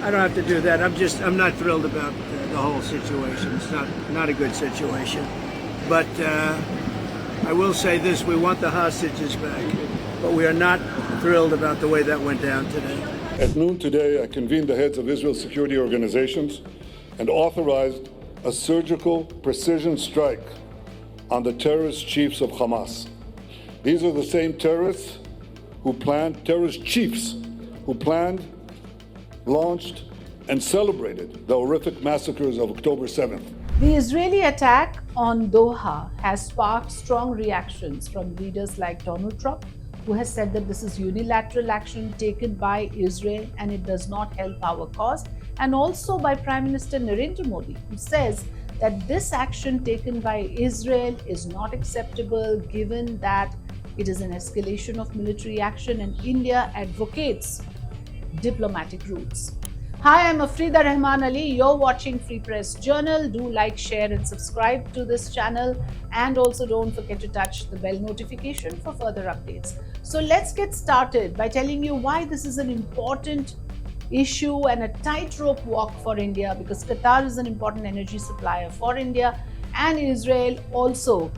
I don't have to do that. I'm not thrilled about the whole situation. It's not a good situation. But I will say this, we want the hostages back, but we are not thrilled about the way that went down today. At noon today, I convened the heads of Israel's security organizations and authorized a surgical precision strike on the terrorist chiefs of Hamas. These are the same terrorist chiefs who planned, launched, and celebrated the horrific massacres of October 7th. The Israeli attack on Doha has sparked strong reactions from leaders like Donald Trump, who has said that this is unilateral action taken by Israel and it does not help our cause, and also by Prime Minister Narendra Modi, who says that this action taken by Israel is not acceptable given that it is an escalation of military action and India advocates diplomatic routes. Hi, I'm Afrida Rahman Ali. You're watching Free Press Journal. Do like, share and subscribe to this channel, and also don't forget to touch the bell notification for further updates. So let's get started by telling you why this is an important issue and a tightrope walk for India, because Qatar is an important energy supplier for India, and Israel also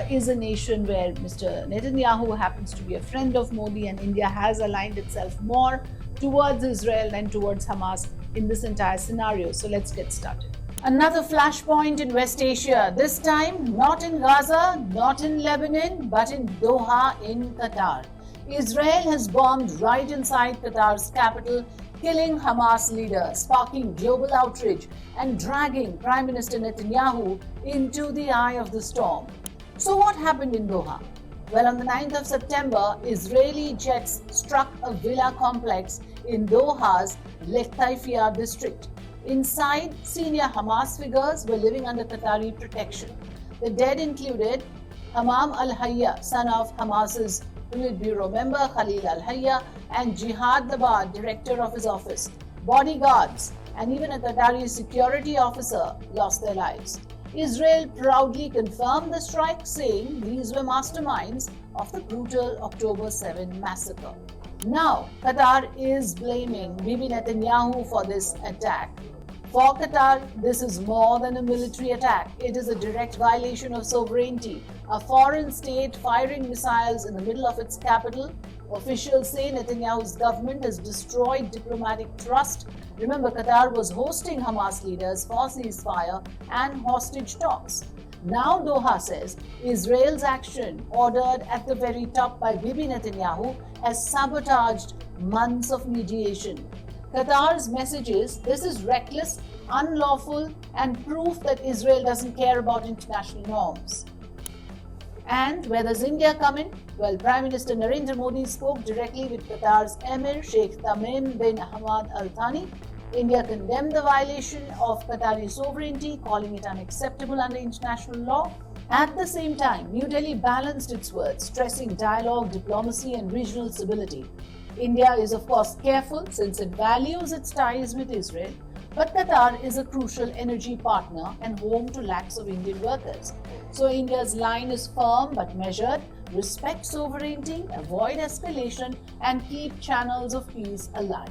is a nation where Mr. Netanyahu happens to be a friend of Modi, and India has aligned itself more towards Israel and towards Hamas in this entire scenario. So let's get started. Another flashpoint in West Asia, this time not in Gaza, not in Lebanon, but in Doha in Qatar. Israel has bombed right inside Qatar's capital, killing Hamas leaders, sparking global outrage and dragging Prime Minister Netanyahu into the eye of the storm. So what happened in Doha? Well, on the 9th of September, Israeli jets struck a villa complex in Doha's Lataifia district. Inside, senior Hamas figures were living under Qatari protection. The dead included Hamam al-Hayya, son of Hamas's Politburo member Khalil al-Hayya, and Jihad Dabad, director of his office. Bodyguards and even a Qatari security officer lost their lives. Israel proudly confirmed the strike, saying these were masterminds of the brutal October 7 massacre. Now, Qatar is blaming Bibi Netanyahu for this attack. For Qatar, this is more than a military attack. It is a direct violation of sovereignty. A foreign state firing missiles in the middle of its capital. Officials say Netanyahu's government has destroyed diplomatic trust. Remember, Qatar was hosting Hamas leaders for ceasefire and hostage talks. Now Doha says Israel's action, ordered at the very top by Bibi Netanyahu, has sabotaged months of mediation. Qatar's message is this is reckless, unlawful, and proof that Israel doesn't care about international norms. And where does India come in? Well, Prime Minister Narendra Modi spoke directly with Qatar's Emir Sheikh Tamim bin Hamad Al Thani. India condemned the violation of Qatari sovereignty, calling it unacceptable under international law. At the same time, New Delhi balanced its words, stressing dialogue, diplomacy, and regional stability. India is, of course, careful since it values its ties with Israel, but Qatar is a crucial energy partner and home to lakhs of Indian workers. So India's line is firm but measured: respect sovereignty, avoid escalation, and keep channels of peace alive.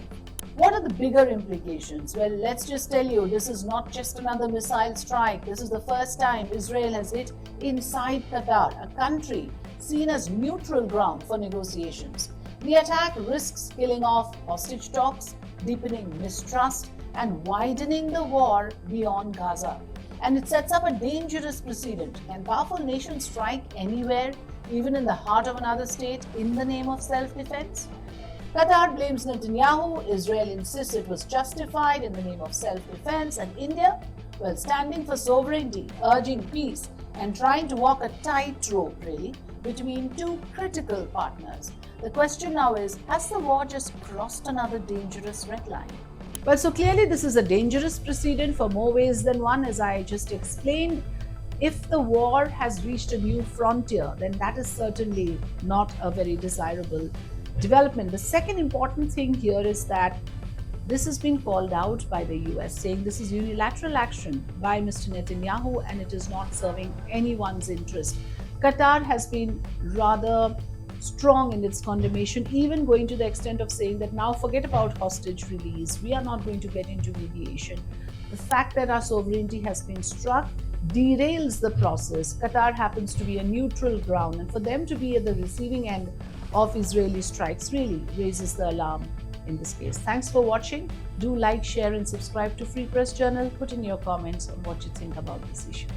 What are the bigger implications? Well, let's just tell you, this is not just another missile strike. This is the first time Israel has hit inside Qatar, a country seen as neutral ground for negotiations. The attack risks killing off hostage talks, deepening mistrust, and widening the war beyond Gaza. And it sets up a dangerous precedent. Can powerful nations strike anywhere, even in the heart of another state, in the name of self-defense? Qatar blames Netanyahu, Israel insists it was justified in the name of self-defense, and India, well, standing for sovereignty, urging peace, and trying to walk a tightrope, really, between two critical partners. The question now is, has the war just crossed another dangerous red line? Well, so clearly this is a dangerous precedent for more ways than one, as I just explained. If the war has reached a new frontier, then that is certainly not a very desirable development. The second important thing here is that this has been called out by the US, saying this is unilateral action by Mr. Netanyahu and it is not serving anyone's interest. Qatar has been rather strong in its condemnation, even going to the extent of saying that now forget about hostage release. We are not going to get into mediation. The fact that our sovereignty has been struck derails the process. Qatar happens to be a neutral ground, and for them to be at the receiving end of Israeli strikes really raises the alarm in this case. Thanks for watching. Do like, share, and subscribe to Free Press Journal. Put in your comments on what you think about this issue.